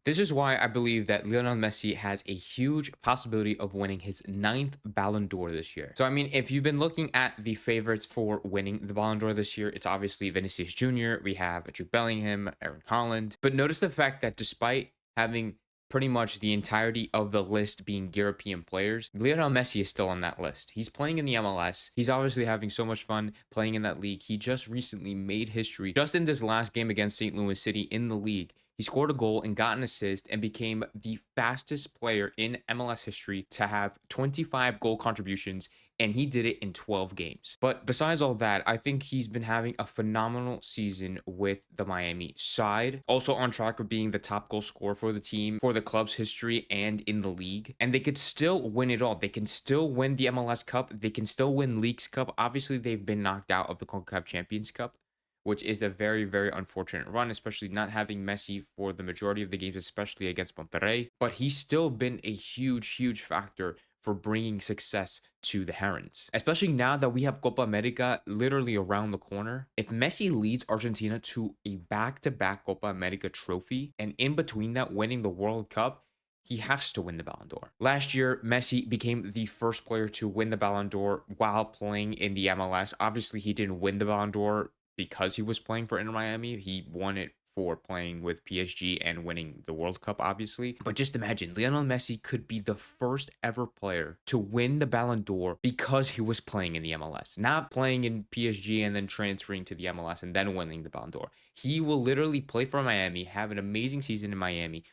This is why I believe that Lionel Messi has a huge possibility of winning his ninth Balon d'Or this year. So, I mean, if you've been looking at the favorites for winning the Balon d'Or this year, it's obviously Vinicius Jr., we have Jude Bellingham, Aaron Holland. But notice the fact that despite having pretty much the entirety of the list being European players, Lionel Messi is still on that list. He's playing in the MLS. He's obviously having so much fun playing in that league. He just recently made history just in this last game against St. Louis City in the league. He scored a goal and got an assist and became the fastest player in MLS history to have 25 goal contributions, and he did it in 12 games. But besides all that, I think he's been having a phenomenal season with the Miami side. Also on track for being the top goal scorer for the team, for the club's history, and in the league. And they could still win it all. They can still win the MLS Cup. They can still win Leagues Cup. Obviously, they've been knocked out of the CONCACAF Champions Cup, which is a very, very unfortunate run, especially not having Messi for the majority of the games, especially against Monterrey. But he's still been a huge, huge factor for bringing success to the Herons, especially now that we have Copa America literally around the corner. If Messi leads Argentina to a back-to-back Copa America trophy, and in between that, winning the World Cup, he has to win the Ballon d'Or. Last year, Messi became the first player to win the Ballon d'Or while playing in the MLS. Obviously, he didn't win the Ballon d'Or because he was playing for Inter Miami. He won it for playing with PSG and winning the World Cup, obviously. But just imagine, Lionel Messi could be the first ever player to win the Ballon d'Or because he was playing in the MLS, not playing in PSG and then transferring to the MLS and then winning the Ballon d'Or. He will literally play for Miami, have an amazing season in Miami,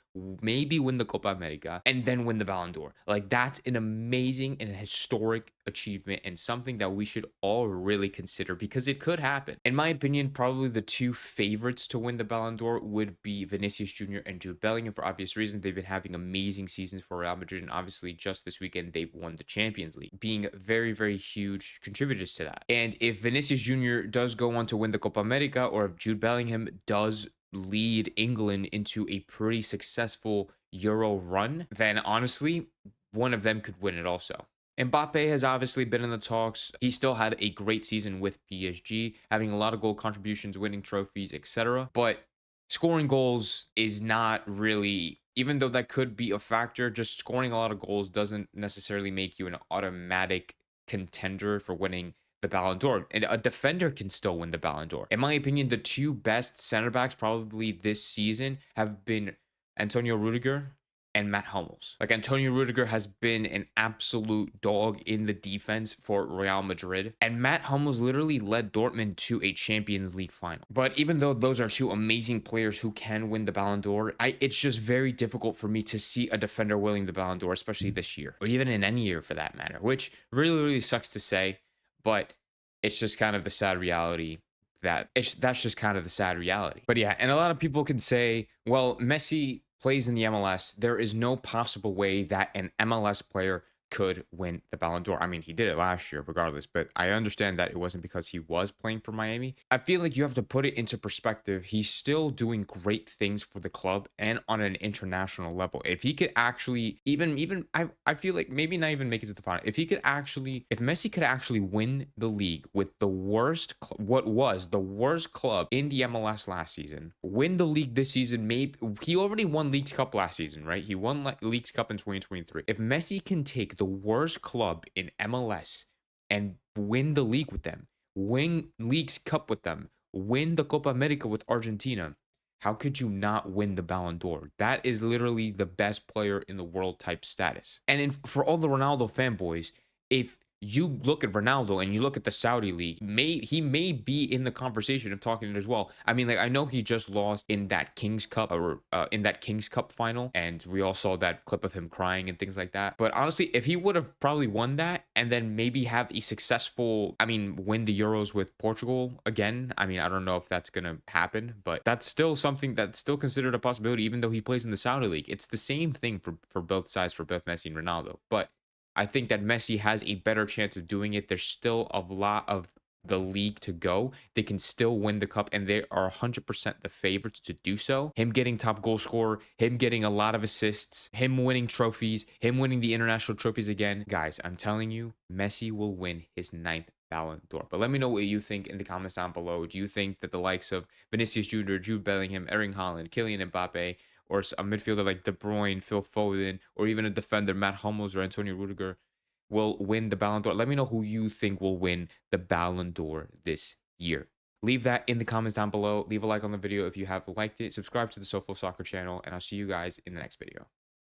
maybe win the Copa America, and then win the Ballon d'Or. Like, that's an amazing and historic achievement and something that we should all really consider because it could happen. In my opinion, probably the two favorites to win the Ballon d'Or would be Vinicius Jr. and Jude Bellingham for obvious reasons. They've been having amazing seasons for Real Madrid, and obviously just this weekend they've won the Champions League, being very, very huge contributors to that. And if Vinicius Jr. does go on to win the Copa America, or if Jude Bellingham does lead England into a pretty successful Euro run, then honestly, one of them could win it also. Mbappe has obviously been in the talks. He still had a great season with PSG, having a lot of goal contributions, winning trophies, etc. But scoring goals is not really, even though that could be a factor, just scoring a lot of goals doesn't necessarily make you an automatic contender for winning the Ballon d'Or. And a defender can still win the Ballon d'Or. In my opinion, the two best center backs probably this season have been Antonio Rudiger and Matt Hummels. Like, Antonio Rudiger has been an absolute dog in the defense for Real Madrid, and Matt Hummels literally led Dortmund to a Champions League final. But even though those are two amazing players who can win the Ballon d'Or, it's just very difficult for me to see a defender winning the Ballon d'Or, especially this year, or even in any year for that matter, which really, really sucks to say, but it's just kind of the sad reality that's just kind of the sad reality. But yeah, and a lot of people can say, well, Messi plays in the MLS. There is no possible way that an MLS player could win the Ballon d'Or. I mean, he did it last year regardless, but I understand that it wasn't because he was playing for Miami. I feel like you have to put it into perspective. He's still doing great things for the club and on an international level. If he could actually I feel like maybe not even make it to the final. If Messi could actually win the league with the what was the worst club in the MLS last season, win the league this season, maybe he already won Leagues Cup last season, right? He won Leagues Cup in 2023. If Messi can take the worst club in MLS and win the league with them, win Leagues Cup with them, win the Copa America with Argentina, how could you not win the Ballon d'Or? That is literally the best player in the world type status. And for all the Ronaldo fanboys, if you look at Ronaldo and you look at the Saudi league, he may be in the conversation of talking as well. I mean, like, I know he just lost in that Kings Cup, or in that Kings Cup final, and we all saw that clip of him crying and things like that. But honestly, if he would have probably won that and then maybe have a successful, I mean, win the Euros with Portugal again. I mean, I don't know if that's gonna happen, but that's still something that's still considered a possibility, even though he plays in the Saudi league. It's the same thing for both sides, for both Messi and Ronaldo. But I think that Messi has a better chance of doing it. There's still a lot of the league to go. They can still win the cup, and they are 100% the favorites to do so. Him getting top goal scorer, him getting a lot of assists, him winning trophies, him winning the international trophies again. Guys, I'm telling you, Messi will win his ninth Ballon d'Or. But let me know what you think in the comments down below. Do you think that the likes of Vinicius Jr., Jude Bellingham, Erling Haaland, Kylian Mbappe, or a midfielder like De Bruyne, Phil Foden, or even a defender, Matt Hummels or Antonio Rudiger, will win the Ballon d'Or. Let me know who you think will win the Ballon d'Or this year. Leave that in the comments down below. Leave a like on the video if you have liked it. Subscribe to the SoFlo Soccer channel, and I'll see you guys in the next video.